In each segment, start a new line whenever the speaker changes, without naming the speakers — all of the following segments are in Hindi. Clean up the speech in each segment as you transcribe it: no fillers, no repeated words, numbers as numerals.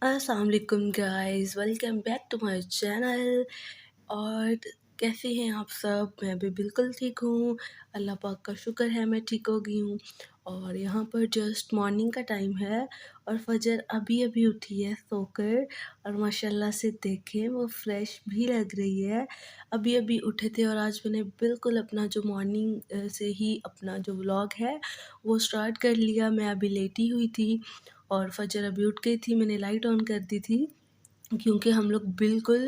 अस्सलाम वालेकुम guys, welcome back to my channel. और कैसे हैं आप सब? मैं भी बिल्कुल ठीक हूँ। अल्लाह पाक का शुक्र है मैं ठीक हो गई हूँ। और यहाँ पर जस्ट मॉर्निंग का टाइम है और फजर अभी अभी उठी है सोकर। और माशाल्लाह से देखें वो फ्रेश भी लग रही है। अभी अभी उठे थे और आज मैंने बिल्कुल अपना जो मॉर्निंग से ही अपना जो व्लॉग है वो स्टार्ट कर लिया। मैं अभी लेटी हुई थी और फजर अभी उठ गई थी। मैंने लाइट ऑन कर दी थी क्योंकि हम लोग बिल्कुल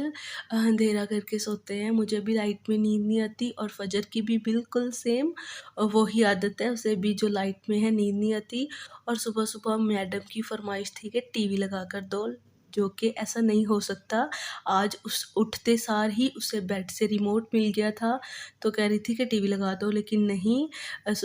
अंधेरा करके सोते हैं। मुझे भी लाइट में नींद नहीं आती और फजर की भी बिल्कुल सेम वही आदत है, उसे भी जो लाइट में है नींद नहीं आती। और सुबह सुबह मैडम की फरमाइश थी कि टीवी लगा कर दो, जो कि ऐसा नहीं हो सकता। आज उस उठते सार ही उसे बेड से रिमोट मिल गया था, तो कह रही थी कि टीवी लगा दो, लेकिन नहीं।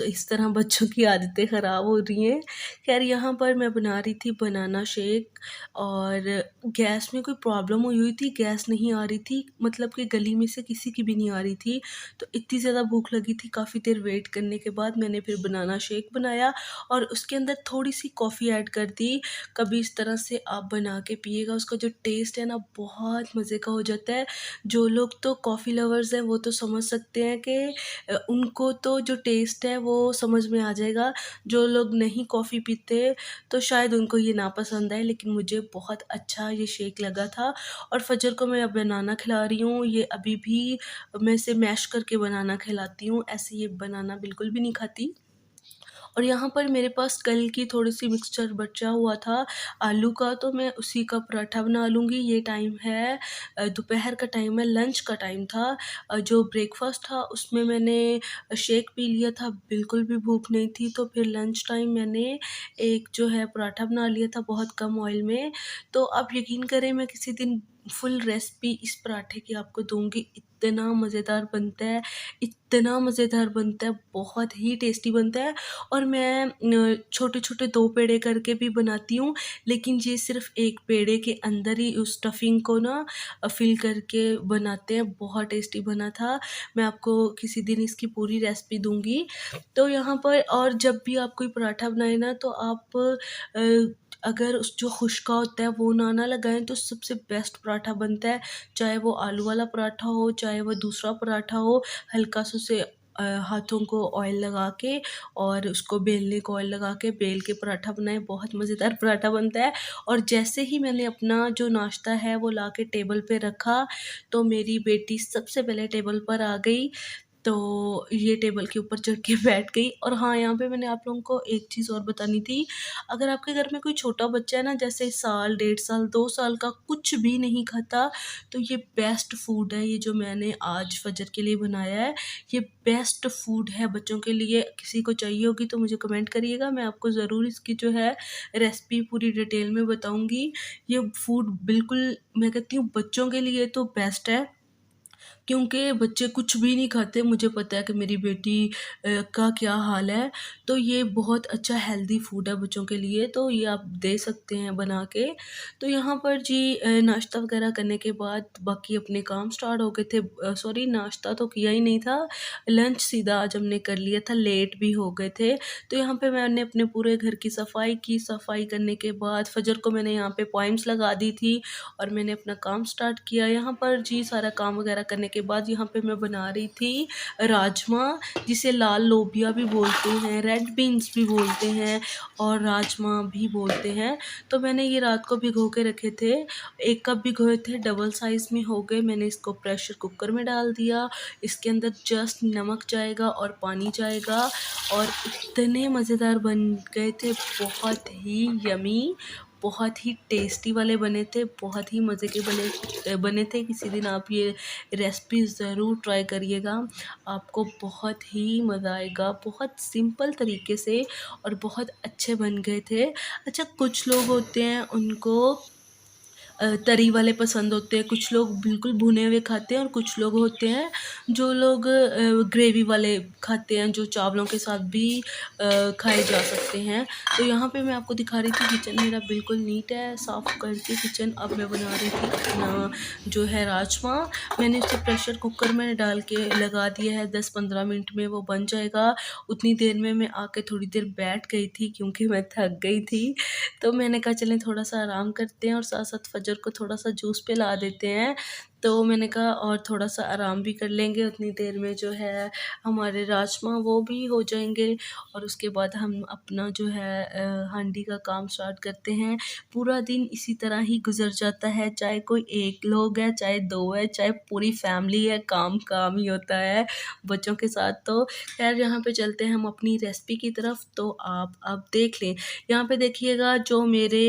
इस तरह बच्चों की आदतें ख़राब हो रही हैं। खैर यहाँ पर मैं बना रही थी बनाना शेक और गैस में कोई प्रॉब्लम हुई थी, गैस नहीं आ रही थी, मतलब कि गली में से किसी की भी नहीं आ रही थी। तो इतनी ज़्यादा भूख लगी थी, काफ़ी देर वेट करने के बाद मैंने फिर बनाना शेक बनाया और उसके अंदर थोड़ी-सी कॉफ़ी ऐड कर दी। कभी इस तरह से आप बना के पिएगा, उसका जो टेस्ट है ना बहुत मज़े का हो जाता है। जो लोग तो कॉफ़ी लवर्स हैं वो तो समझ सकते हैं कि उनको तो जो टेस्ट है वो समझ में आ जाएगा। जो लोग नहीं कॉफ़ी पीते तो शायद उनको ये ना पसंद आए, लेकिन मुझे बहुत अच्छा ये शेक लगा था। और फजर को मैं अब बनाना खिला रही हूँ। ये अभी भी मैं इसे मैश करके बनाना खिलाती हूँ, ऐसे ये बनाना बिल्कुल भी नहीं खाती। और यहाँ पर मेरे पास कल की थोड़ी-सी मिक्सचर बचा हुआ था आलू का, तो मैं उसी का पराठा बना लूँगी। ये टाइम है दोपहर का टाइम है, लंच का टाइम था। जो ब्रेकफ़ास्ट था उसमें मैंने शेक पी लिया था, बिल्कुल भी भूख नहीं थी, तो फिर लंच टाइम मैंने एक जो है पराठा बना लिया था बहुत कम ऑयल में। तो आप यकीन करें मैं किसी दिन फुल रेसिपी इस पराठे की आपको दूँगी। इतना मज़ेदार बनता है, इतना मज़ेदार बनता है, बहुत ही टेस्टी बनता है। और मैं छोटे-छोटे 2 पेड़े करके भी बनाती हूँ, लेकिन ये सिर्फ़ 1 पेड़े के अंदर ही उस स्टफिंग को ना फ़िल करके बनाते हैं, बहुत टेस्टी बना था। मैं आपको किसी दिन इसकी पूरी रेसिपी दूँगी। तो यहाँ पर और जब भी आप कोई पराठा बनाए ना तो आप अगर उस जो खुश्का होता है वो ना लगाएँ तो सबसे बेस्ट पराठा बनता है। चाहे वो आलू वाला पराठा हो, चाहे वो दूसरा पराठा हो, हल्का-सा उसे हाथों को ऑयल लगा के और उसको बेलने को ऑयल लगा के बेल के पराठा बनाएँ, बहुत मज़ेदार पराठा बनता है। और जैसे ही मैंने अपना जो नाश्ता है वो ला के टेबल पे रखा, तो मेरी बेटी सबसे पहले टेबल पर आ गई। तो ये टेबल के ऊपर चढ़ के बैठ गई। और हाँ, यहाँ पे मैंने आप लोगों को एक चीज़ और बतानी थी। अगर आपके घर में कोई छोटा बच्चा है ना, जैसे साल, 1.5 साल, 2 साल का, कुछ भी नहीं खाता, तो ये बेस्ट फूड है, ये जो मैंने आज फ़जर के लिए बनाया है, ये बेस्ट फूड है बच्चों के लिए। किसी को चाहिए होगी तो मुझे कमेंट करिएगा, मैं आपको ज़रूर इसकी जो है रेसिपी पूरी डिटेल में बताऊँगी। ये फूड बिल्कुल मैं कहती हूँ बच्चों के लिए तो बेस्ट है। क्योंकि बच्चे कुछ भी नहीं खाते, मुझे पता है कि मेरी बेटी का क्या हाल है। तो ये बहुत अच्छा हेल्दी फूड है बच्चों के लिए, तो ये आप दे सकते हैं बना के। तो यहाँ पर जी नाश्ता वगैरह करने के बाद बाकी अपने काम स्टार्ट हो गए थे। सॉरी, नाश्ता तो किया ही नहीं था, लंच सीधा आज हमने कर लिया था, लेट भी हो गए थे। तो यहाँ पे मैंने अपने पूरे घर की सफाई की, सफाई करने के बाद फजर को मैंने यहाँ पे पोएम्स लगा दी थी और मैंने अपना काम स्टार्ट किया। यहाँ पर जी सारा काम वगैरह करने के बाद यहाँ पे मैं बना रही थी राजमा, जिसे लाल लोबिया भी बोलते हैं, रेड बीन्स भी बोलते हैं और राजमा भी बोलते हैं। तो मैंने ये रात को भिगो के रखे थे, 1 कप भिगोए थे, डबल साइज़ में हो गए। मैंने इसको प्रेशर कुकर में डाल दिया, इसके अंदर जस्ट नमक जाएगा और पानी जाएगा और इतने मज़ेदार बन गए थे, बहुत ही यम्मी, बहुत ही टेस्टी वाले बने थे, बहुत ही मज़े के बने थे। किसी दिन आप ये रेसिपी ज़रूर ट्राई करिएगा, आपको बहुत ही मज़ा आएगा। बहुत सिंपल तरीके से और बहुत अच्छे बन गए थे। अच्छा, कुछ लोग होते हैं उनको तरी वाले पसंद होते हैं, कुछ लोग बिल्कुल भुने हुए खाते हैं और कुछ लोग होते हैं जो लोग ग्रेवी वाले खाते हैं, जो चावलों के साथ भी खाए जा सकते हैं। तो यहाँ पे मैं आपको दिखा रही थी किचन मेरा बिल्कुल नीट है, साफ़ करके किचन। अब मैं बना रही थी अपना जो है राजमा। मैंने उसे प्रेशर कुकर में डाल के लगा दिया है, 10-15 मिनट में वो बन जाएगा। उतनी देर में मैं आके थोड़ी देर बैठ गई थी क्योंकि मैं थक गई थी। तो मैंने कहा चलें थोड़ा-सा आराम करते हैं और साथ-साथ फ़जर को थोड़ा-सा जूस पिला देते हैं। तो मैंने कहा और थोड़ा-सा आराम भी कर लेंगे, उतनी देर में जो है हमारे राजमा वो भी हो जाएँगे और उसके बाद हम अपना जो है हांडी का काम स्टार्ट करते हैं। पूरा दिन इसी तरह ही गुज़र जाता है, चाहे कोई 1 लोग है, चाहे 2 है, चाहे पूरी फैमिली है, काम-काम ही होता है बच्चों के साथ। तो ख़ैर यहाँ पे चलते हैं हम अपनी रेसिपी की तरफ। तो आप अब देख लें, यहाँ पे देखिएगा जो मेरे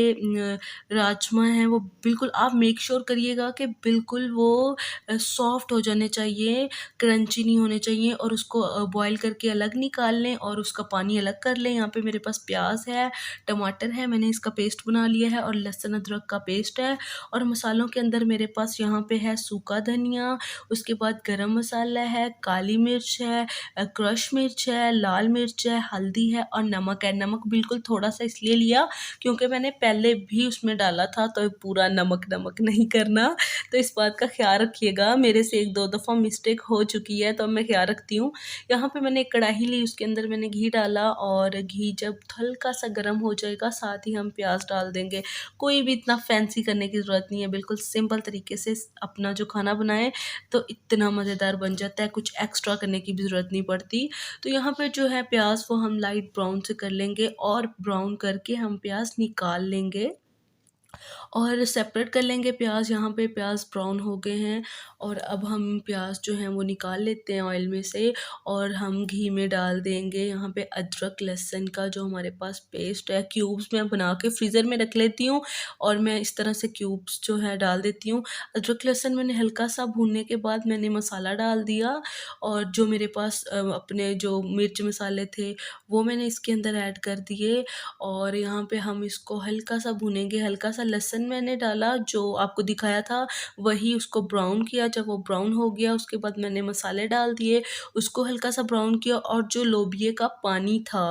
राजमा हैं वो बिल्कुल आप मेक श्योर करिएगा कि बिल्कुल वो सॉफ्ट हो जाने चाहिए, क्रंची नहीं होने चाहिए और उसको बॉयल करके अलग निकाल लें और उसका पानी अलग कर लें। यहाँ पे मेरे पास प्याज़ है, टमाटर है, मैंने इसका पेस्ट बना लिया है और लहसुन अदरक का पेस्ट है। और मसालों के अंदर मेरे पास यहाँ पे है सूखा धनिया, उसके बाद गरम मसाला है, काली मिर्च है, क्रश मिर्च है, लाल मिर्च है, हल्दी है और नमक है। नमक बिल्कुल थोड़ा-सा इसलिए लिया क्योंकि मैंने पहले भी उसमें डाला था, तो पूरा नमक-नमक नहीं करना। तो इस बात का ख़्याल रखिएगा, मेरे से 1-2 दफ़ा मिस्टेक हो चुकी है, तो अब मैं ख़्याल रखती हूँ। यहाँ पे मैंने एक कढ़ाई ली, उसके अंदर मैंने घी डाला और घी जब हल्का-सा गर्म हो जाएगा, साथ ही हम प्याज़ डाल देंगे। कोई भी इतना फैंसी करने की ज़रूरत नहीं है, बिल्कुल सिंपल तरीके से अपना जो खाना बनाएँ, तो इतना मज़ेदार बन जाता है, कुछ एक्स्ट्रा करने की भी ज़रूरत नहीं पड़ती। तो यहाँ पे जो है प्याज़ वो हम लाइट ब्राउन से कर लेंगे और ब्राउन करके हम प्याज़ निकाल लेंगे और सेपरेट कर लेंगे प्याज़। यहाँ पे प्याज़ ब्राउन हो गए हैं और अब हम प्याज़ जो हैं वो निकाल लेते हैं ऑयल में से और हम घी में डाल देंगे यहाँ पे अदरक लहसुन का जो हमारे पास पेस्ट है, क्यूब्स मैं बना के फ्रीज़र में रख लेती हूँ और मैं इस तरह से क्यूब्स जो है डाल देती हूँ। अदरक लहसुन मैंने हल्का सा भूनने के बाद मैंने मसाला डाल दिया और जो मेरे पास अपने जो मिर्च मसाले थे वो मैंने इसके अंदर ऐड कर दिए और यहाँ पे हम इसको हल्का सा भूनेंगे। हल्का सा लहसुन मैंने डाला जो आपको दिखाया था, वही उसको ब्राउन किया। जब वो ब्राउन हो गया उसके बाद मैंने मसाले डाल दिए, उसको हल्का सा ब्राउन किया और जो लोबिये का पानी था,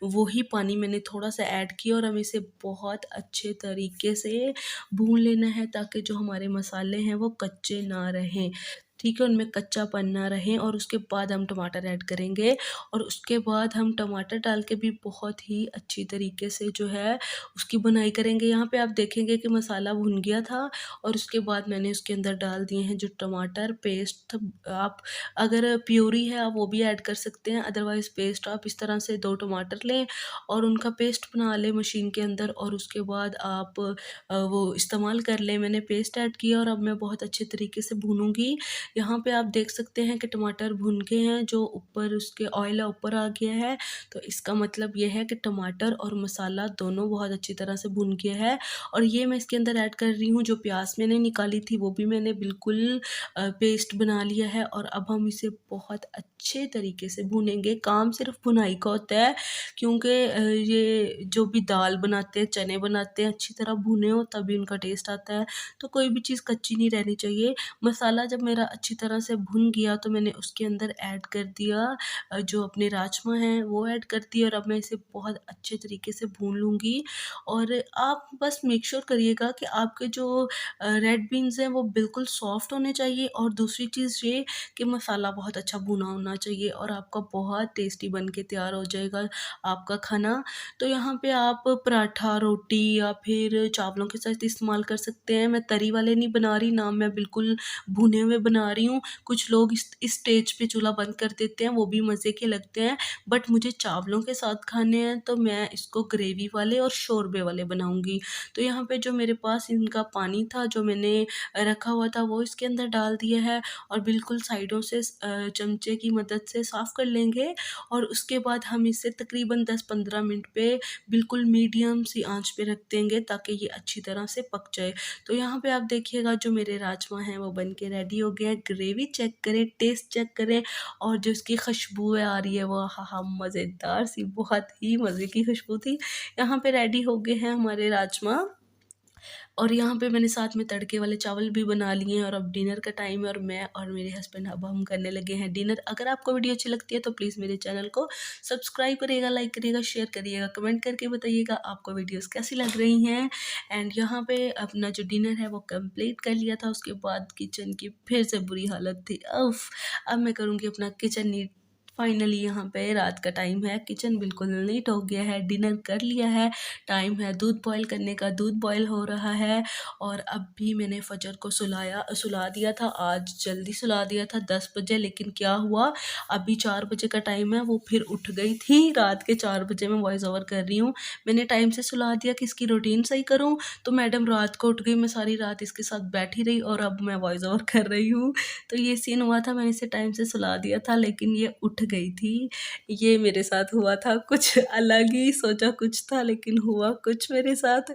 वही पानी मैंने थोड़ा-सा ऐड किया और हमें इसे बहुत अच्छे तरीके से भून लेना है ताकि जो हमारे मसाले हैं वो कच्चे ना रहें। ठीक है? उनमें कच्चापन ना रहे और उसके बाद हम टमाटर ऐड करेंगे और उसके बाद हम टमाटर डाल के भी बहुत ही अच्छी तरीके से जो है उसकी बुनाई करेंगे। यहाँ पे आप देखेंगे कि मसाला भुन गया था और उसके बाद मैंने उसके अंदर डाल दिए हैं जो टमाटर पेस्ट। आप अगर प्यूरी है आप वो भी ऐड कर सकते हैं, अदरवाइज़ पेस्ट आप इस तरह से 2 टमाटर लें और उनका पेस्ट बना लें मशीन के अंदर और उसके बाद आप वो इस्तेमाल कर लें। मैंने पेस्ट ऐड किया और अब मैं बहुत अच्छे तरीके से भूनूँगी। यहाँ पे आप देख सकते हैं कि टमाटर भुन गए हैं, जो ऊपर उसके ऑयल है ऊपर आ गया है, तो इसका मतलब ये है कि टमाटर और मसाला दोनों बहुत अच्छी तरह से भुन गया है। और ये मैं इसके अंदर ऐड कर रही हूँ जो प्याज़ मैंने निकाली थी वो भी मैंने बिल्कुल पेस्ट बना लिया है और अब हम इसे बहुत अच्छे तरीके से भूनेंगे। काम सिर्फ़ भुनाई का होता है क्योंकि ये जो भी दाल बनाते हैं, चने बनाते हैं, अच्छी तरह भुने हो तभी उनका टेस्ट आता है। तो कोई भी चीज़ कच्ची नहीं रहनी चाहिए। मसाला जब मेरा अच्छी तरह से भुन गया तो मैंने उसके अंदर ऐड कर दिया जो अपने राजमा हैं वो ऐड कर दिए और अब मैं इसे बहुत अच्छे तरीके से भून लूँगी। और आप बस मेक श्योर करिएगा कि आपके जो रेड बीन्स हैं वो बिल्कुल सॉफ्ट होने चाहिए और दूसरी चीज़ ये कि मसाला बहुत अच्छा भुना होना चाहिए और आपका बहुत टेस्टी बन के तैयार हो जाएगा आपका खाना। तो यहाँ पे आप पराठा, रोटी या फिर चावलों के साथ इस्तेमाल कर सकते हैं। मैं तरी वाले नहीं बना रही, ना मैं बिल्कुल भुने हुए बना रही हूँ। कुछ लोग इस स्टेज पे चूल्हा बंद कर देते हैं, वो भी मज़े के लगते हैं, बट मुझे चावलों के साथ खाने हैं तो मैं इसको ग्रेवी वाले और शोरबे वाले बनाऊँगी। तो यहाँ पे जो मेरे पास इनका पानी था जो मैंने रखा हुआ था वो इसके अंदर डाल दिया है और बिल्कुल साइडों से चमचे की मदद से साफ़ कर लेंगे और उसके बाद हम इसे तकरीबन 10-15 मिनट पे बिल्कुल मीडियम सी आँच पे रख देंगे ताकि ये अच्छी तरह से पक जाए। तो यहाँ पे आप देखिएगा जो मेरे राजमा हैं वो बन के रेडी हो गए हैं। ग्रेवी चेक करें, टेस्ट चेक करें और जो इसकी खुशबू है आ रही है वो आहा! मज़ेदार सी बहुत ही मज़े की खुशबू थी। यहाँ पे रेडी हो गए हैं हमारे राजमा और यहाँ पे मैंने साथ में तड़के वाले चावल भी बना लिए हैं और अब डिनर का टाइम है और मैं और मेरे हस्बैंड अब हम करने लगे हैं डिनर। अगर आपको वीडियो अच्छी लगती है तो प्लीज़ मेरे चैनल को सब्सक्राइब करिएगा, लाइक करिएगा, शेयर करिएगा, कमेंट करके बताइएगा आपको वीडियोस कैसी लग रही हैं। एंड यहाँ पे अपना जो डिनर है वो कंप्लीट कर लिया था, उसके बाद किचन की फिर से बुरी हालत थी। उफ़! अब मैं करूँगी अपना किचन नीट। फाइनली यहाँ पे रात का टाइम है, किचन बिल्कुल नीट हो गया है, डिनर कर लिया है, टाइम है दूध बॉयल करने का, दूध बॉयल हो रहा है। और अब भी मैंने फ़जर को सुला दिया था, आज जल्दी सुला दिया था 10 बजे, लेकिन क्या हुआ, अभी 4 बजे का टाइम है, वो फिर उठ गई थी। रात के 4 बजे मैं वॉइस ओवर कर रही हूँ। मैंने टाइम से सुला दिया कि इसकी रूटीन सही करूँ, तो मैडम रात को उठ गई, मैं सारी रात इसके साथ बैठी रही और अब मैं वॉइस ओवर कर रही हूँ। तो ये सीन हुआ था, मैंने इसे टाइम से सुला दिया था लेकिन ये उठ गई थी। ये मेरे साथ हुआ था, कुछ अलग ही, सोचा कुछ था लेकिन हुआ कुछ मेरे साथ।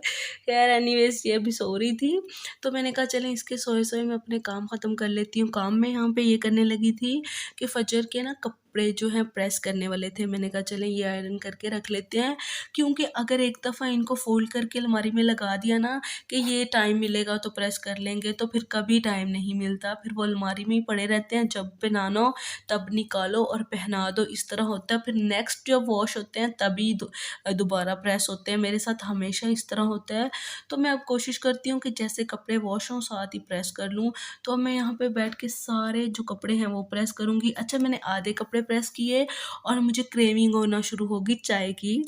खैर एनीवेज़ ये अभी सो रही थी, तो मैंने कहा चलें इसके सोए-सोए मैं अपने काम ख़त्म कर लेती हूँ। काम में यहाँ पे ये करने लगी थी कि फ़जर के ना कपड़े जो हैं प्रेस करने वाले थे। मैंने कहा चलें ये आयरन करके रख लेते हैं, क्योंकि अगर एक दफ़ा इनको फ़ोल्ड करके अलमारी में लगा दिया ना कि ये टाइम मिलेगा तो प्रेस कर लेंगे, तो फिर कभी टाइम नहीं मिलता। फिर वो अलमारी में ही पड़े रहते हैं, जब पहनाना हो तब निकालो और पहना दो, इस तरह होता है। फिर नेक्स्ट जब वॉश होते हैं तभी दोबारा प्रेस होते हैं। मेरे साथ हमेशा इस तरह होता है। तो मैं अब कोशिश करती हूँ कि जैसे कपड़े वॉश हों साथ ही प्रेस कर लूँ। तो अब मैं यहाँ पे बैठ के सारे जो कपड़े हैं वो प्रेस करूँगी। अच्छा, मैंने आधे कपड़े प्रेस किए और मुझे क्रेविंग होना शुरू हो गई चाय की।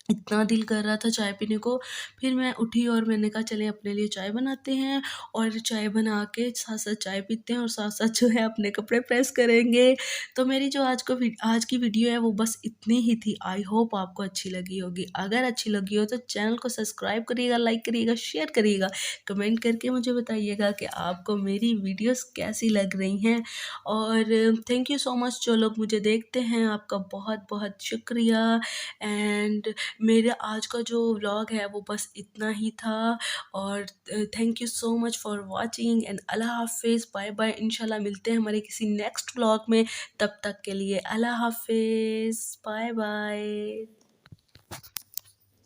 इतना दिल कर रहा था चाय पीने को। फिर मैं उठी और मैंने कहा चलें अपने लिए चाय बनाते हैं और चाय बना के साथ-साथ चाय पीते हैं और साथ-साथ जो है अपने कपड़े प्रेस करेंगे। तो मेरी जो आज की वीडियो है वो बस इतनी ही थी। आई होप आपको अच्छी लगी होगी। अगर अच्छी लगी हो तो चैनल को सब्सक्राइब करिएगा, लाइक करिएगा, शेयर करिएगा, कमेंट करके मुझे बताइएगा कि आपको मेरी वीडियोज़ कैसी लग रही हैं। और थैंक यू सो मच जो लोग मुझे देखते हैं, आपका बहुत-बहुत शुक्रिया। एंड मेरा आज का जो व्लॉग है वो बस इतना ही था। और thank you so much for watching and अल्लाह हाफ़िज़, बाय बाय। इंशाल्लाह मिलते हैं हमारे किसी नेक्स्ट व्लॉग में, तब तक के लिए अल्लाह हाफ़िज़, बाय बाय।